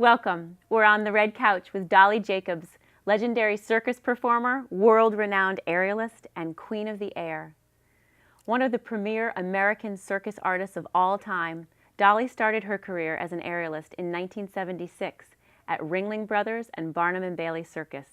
Welcome. We're on the red couch with Dolly Jacobs, legendary circus performer, world-renowned aerialist, and queen of the air. One of the premier American circus artists of all time, Dolly started her career as an aerialist in 1976 at Ringling Brothers and Barnum and Bailey Circus.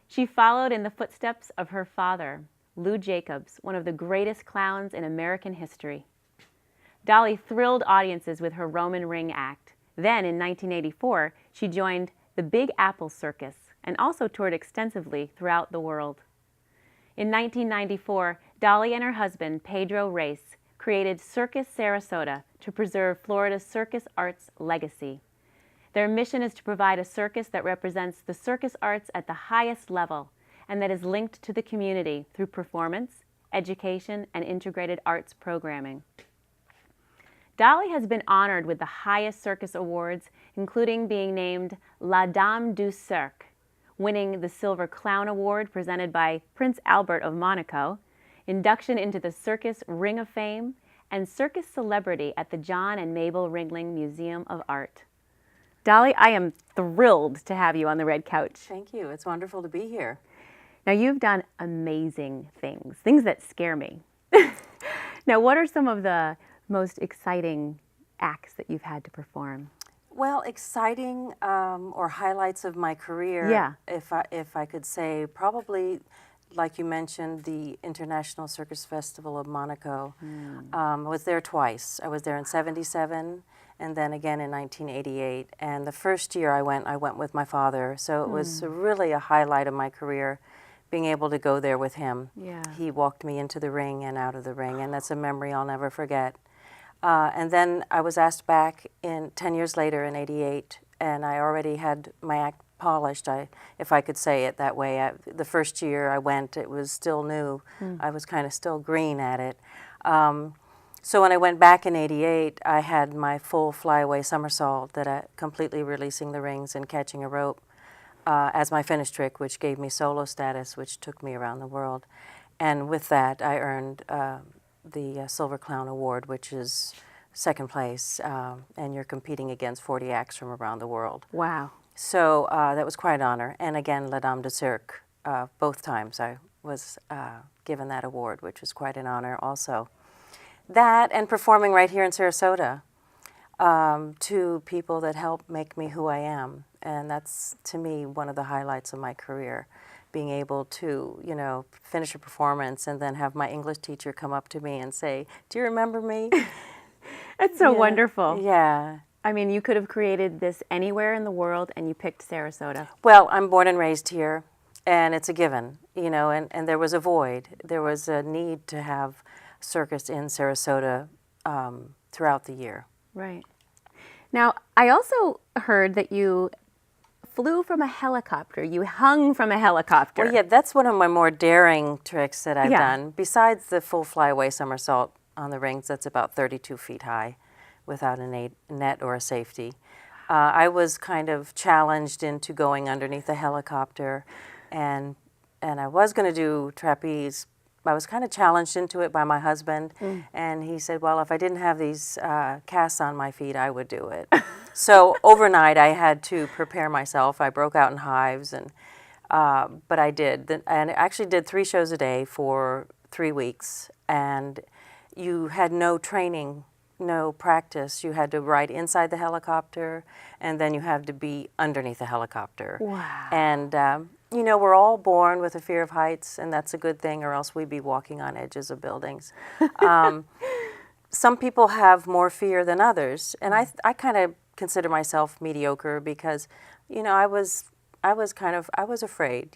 She followed in the footsteps of her father, Lou Jacobs, one of the greatest clowns in American history. Dolly thrilled audiences with her Roman ring act. Then, in 1984, she joined the Big Apple Circus and also toured extensively throughout the world. In 1994, Dolly and her husband, Pedro Reis, created Circus Sarasota to preserve Florida's circus arts legacy. Their mission is to provide a circus that represents the circus arts at the highest level and that is linked to the community through performance, education, and integrated arts programming. Dolly has been honored with the highest circus awards, including being named La Dame du Cirque, winning the Silver Clown Award presented by Prince Albert of Monaco, induction into the Circus Ring of Fame, and Circus Celebrity at the John and Mable Ringling Museum of Art. Dolly, I am thrilled to have you on the red couch. Thank you. It's wonderful to be here. Now, you've done amazing things that scare me. Now, what are some of the most exciting acts that you've had to perform? Well, exciting or highlights of my career, Yeah. if I could say, probably, like you mentioned, the International Circus Festival of Monaco. I was there twice. I was there in '77 and then again in 1988. And the first year I went with my father. So it was really a highlight of my career, being able to go there with him. Yeah. He walked me into the ring and out of the ring, and that's a memory I'll never forget. And then I was asked back 10 years later in '88, and I already had my act polished, if I could say it that way. The first year I went, it was still new. I was kind of still green at it. So when I went back in '88, I had my full flyaway somersault, completely releasing the rings and catching a rope as my finish trick, which gave me solo status, which took me around the world. And with that, I earned the Silver Clown Award, which is second place, and you're competing against 40 acts from around the world. Wow. So that was quite an honor. And again, La Dame du Cirque, both times I was given that award, which was quite an honor also. That and performing right here in Sarasota to people that helped make me who I am. And that's, to me, one of the highlights of my career. Being able to, finish a performance and then have my English teacher come up to me and say, "Do you remember me?" That's so wonderful. Yeah. I mean, you could have created this anywhere in the world, and you picked Sarasota. Well, I'm born and raised here, and it's a given, and there was a void. There was a need to have circus in Sarasota throughout the year. Right. Now, I also heard that you flew from a helicopter. You hung from a helicopter. Well, yeah, that's one of my more daring tricks that I've Yeah. done. Besides the full flyaway somersault on the rings, that's about 32 feet high without a net or a safety. I was kind of challenged into going underneath the helicopter, and I was going to do trapeze. I was kind of challenged into it by my husband, and he said, well, if I didn't have these casts on my feet, I would do it. So overnight, I had to prepare myself. I broke out in hives, but I did. And I actually did 3 shows a day for 3 weeks, and you had no training, no practice. You had to ride inside the helicopter, and then you had to be underneath the helicopter. Wow. And we're all born with a fear of heights, and that's a good thing, or else we'd be walking on edges of buildings. Some people have more fear than others, and I kind of consider myself mediocre because, I was afraid,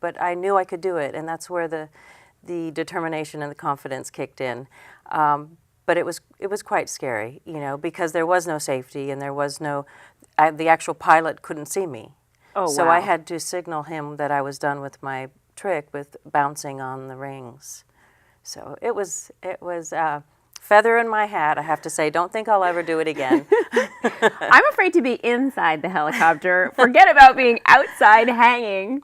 but I knew I could do it, and that's where the determination and the confidence kicked in. But it was quite scary, because there was no safety, and there was the actual pilot couldn't see me. Oh, so wow. I had to signal him that I was done with my trick with bouncing on the rings. So it was feather in my hat, I have to say. Don't think I'll ever do it again. I'm afraid to be inside the helicopter. Forget about being outside hanging.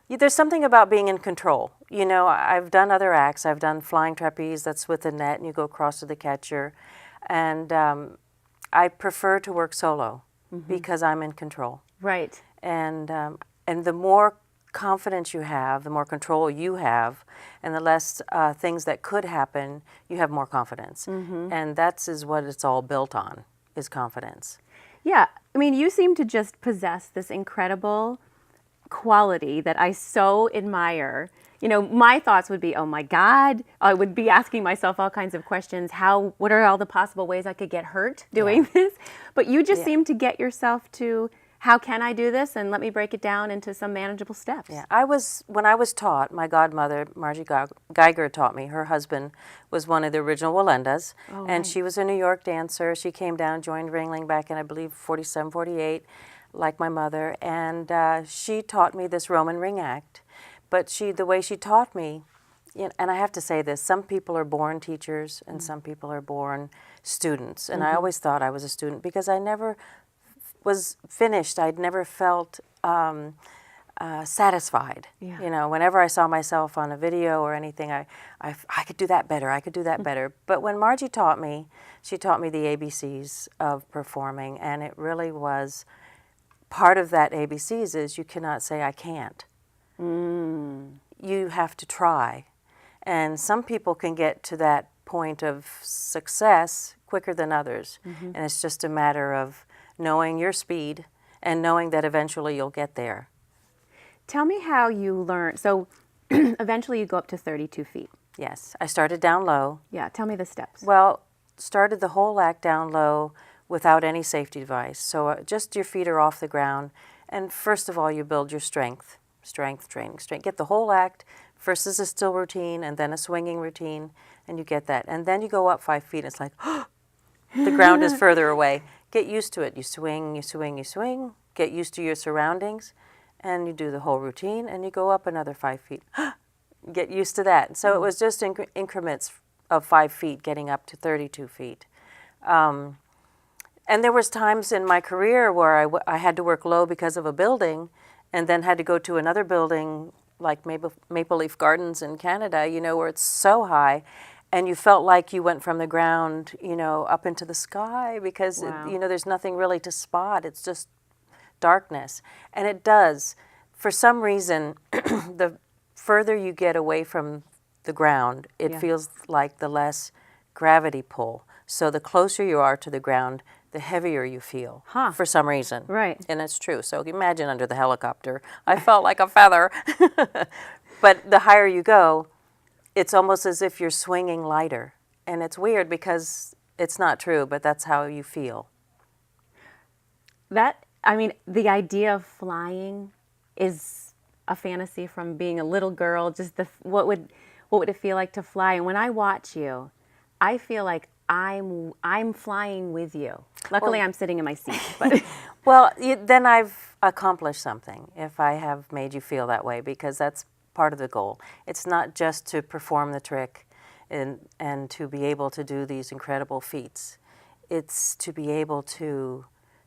There's something about being in control. I've done other acts. I've done flying trapeze, that's with the net, and you go across to the catcher. And I prefer to work solo. because I'm in control. Right. And the more confidence you have, the more control you have, and the less things that could happen, you have more confidence. And that's is what it's all built on, is confidence. Yeah. I mean, you seem to just possess this incredible quality that I so admire. You know, my thoughts would be, oh my God, I would be asking myself all kinds of questions. What are all the possible ways I could get hurt doing this? But you just seem to get yourself to, how can I do this? And let me break it down into some manageable steps. Yeah, when I was taught, my godmother, Margie Geiger, taught me. Her husband was one of the original Wallendas, and she was a New York dancer. She came down, joined Ringling back in, I believe, 47, 48, like my mother, and she taught me this Roman ring act. But the way she taught me, and I have to say this, some people are born teachers and some people are born students. And I always thought I was a student because I never was finished. I'd never felt satisfied. You know, whenever I saw myself on a video or anything, I could do that better, I could do that better. But when Margie taught me, she taught me the ABCs of performing, and it really was, part of that ABCs is you cannot say I can't. You have to try. And some people can get to that point of success quicker than others. And it's just a matter of knowing your speed and knowing that eventually you'll get there. Tell me how you learned. So eventually you go up to 32 feet. Yes, I started down low. Yeah, tell me the steps. Well, started the whole act down low without any safety device. So just your feet are off the ground. And first of all, you build your strength. Strength training, strength. Get the whole act. First is a still routine and then a swinging routine, and you get that. And then you go up 5 feet. It's like, the ground is further away. Get used to it. You swing, you swing, you swing. Get used to your surroundings, and you do the whole routine, and you go up another 5 feet. Get used to that. So it was just increments of 5 feet getting up to 32 feet. And there was times in my career where I had to work low because of a building, and then had to go to another building like Maple Leaf Gardens in Canada, you know, where it's so high, and you felt like you went from the ground, you know, up into the sky because, you know, there's nothing really to spot. It's just darkness. And it does. For some reason, the further you get away from the ground, it feels like the less gravity pull. So the closer you are to the ground, the heavier you feel, for some reason. Right. And it's true. So imagine under the helicopter, I felt like a feather. But the higher you go, it's almost as if you're swinging lighter. And it's weird because it's not true, but that's how you feel. I mean, the idea of flying is a fantasy from being a little girl. Just what would it feel like to fly? And when I watch you, I feel like I'm flying with you. Luckily, I'm sitting in my seat. But well, then I've accomplished something if I have made you feel that way, because that's part of the goal. It's not just to perform the trick and to be able to do these incredible feats. It's to be able to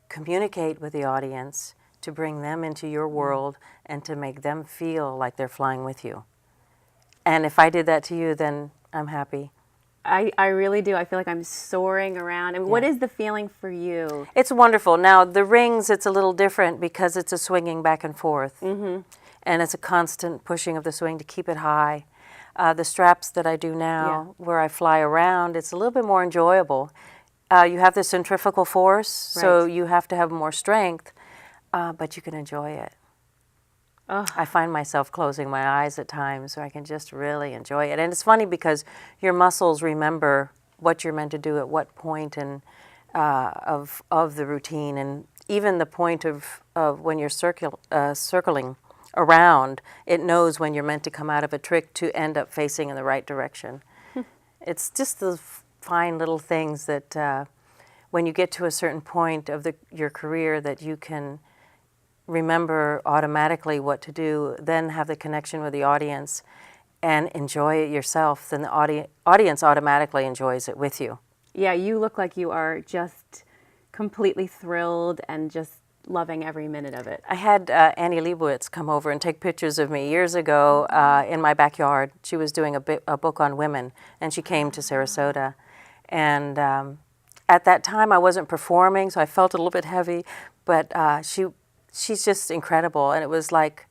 communicate with the audience, to bring them into your world, and to make them feel like they're flying with you. And if I did that to you, then I'm happy. I really do. I feel like I'm soaring around. And what is the feeling for you? It's wonderful. Now, the rings, it's a little different because it's a swinging back and forth. And it's a constant pushing of the swing to keep it high. The straps that I do now, where I fly around, it's a little bit more enjoyable. You have the centrifugal force, so you have to have more strength, but you can enjoy it. I find myself closing my eyes at times so I can just really enjoy it. And it's funny because your muscles remember what you're meant to do at what point of the routine, and even the point of when you're circling around, it knows when you're meant to come out of a trick to end up facing in the right direction. It's just the fine little things that when you get to a certain point of your career that you can remember automatically what to do, then have the connection with the audience and enjoy it yourself, then the audience automatically enjoys it with you. Yeah, you look like you are just completely thrilled and just loving every minute of it. I had Annie Leibovitz come over and take pictures of me years ago in my backyard. She was doing a book on women, and she came to Sarasota. And at that time I wasn't performing, so I felt a little bit heavy, but she's just incredible. And it was like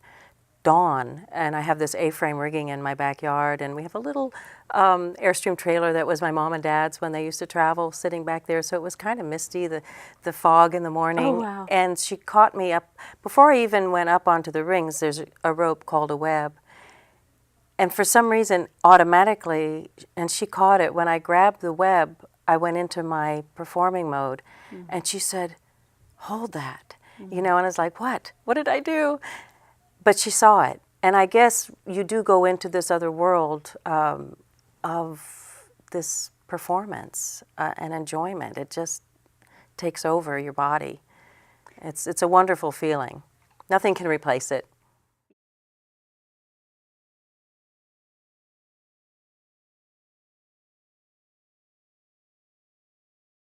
dawn, and I have this A-frame rigging in my backyard, and we have a little Airstream trailer that was my mom and dad's when they used to travel, sitting back there. So it was kind of misty, the fog in the morning. Oh, wow. And she caught me up. Before I even went up onto the rings, there's a rope called a web. And for some reason, automatically, and she caught it, when I grabbed the web, I went into my performing mode. And she said, hold that. You know, and I was like, what? What did I do? But she saw it. And I guess you do go into this other world of this performance and enjoyment. It just takes over your body. It's a wonderful feeling. Nothing can replace it.